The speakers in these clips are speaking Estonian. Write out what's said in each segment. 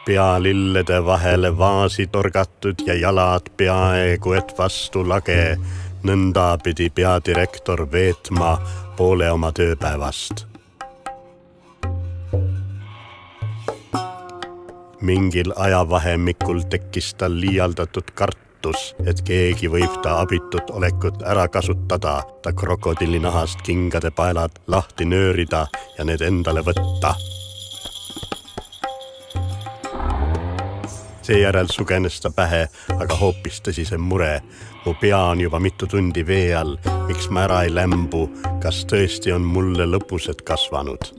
Pea lillede vahele vaasi torgatud ja jalad peaaegu et vastu lage. Nõnda pidi peadirektor veetma poole oma tööpäevast. Mingil ajavahemikul tekkis tal liialdatud kartus, et keegi võib ta abitut olekut ära kasutada, ta krokodillinahast kingade paelad lahti nöörida ja need endale võtta. Seejärel sugenes ta pähe, aga hoopis tõsisem mure. Mu pea on juba mitu tundi vee all, miks ma ära ei lämbu, kas tõesti on mulle lõpused kasvanud.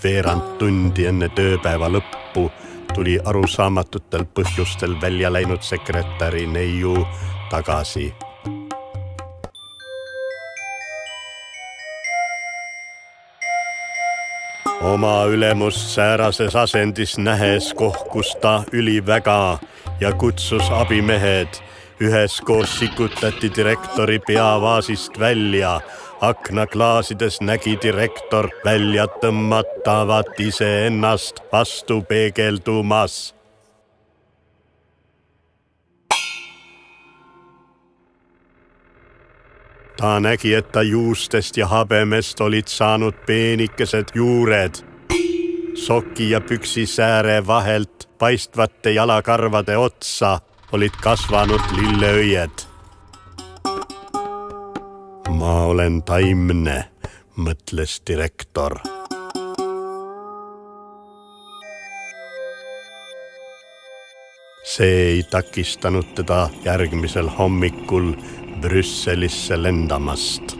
Veerand tundi enne tööpäeva lõppu tuli arusaamatutel põhjustel välja läinud sekretäri neiu tagasi. Oma ülemust säärases asendis nähes kohkus ta üliväga ja kutsus abimehed. Üheskoos sikutati direktori peavaasist välja. Aknaklaasides nägi direktor välja tõmmatavat iseennast vastu peegeldumas. Ta nägi, et ta juustest ja habemest olid saanud peenikesed juured. Soki ja püksi sääre vahelt paistvate jalakarvade otsa olid kasvanud lilleõied. Ma olen taimne, mõtles direktor. See ei takistanud teda järgmisel hommikul Brüsselisse lendamast.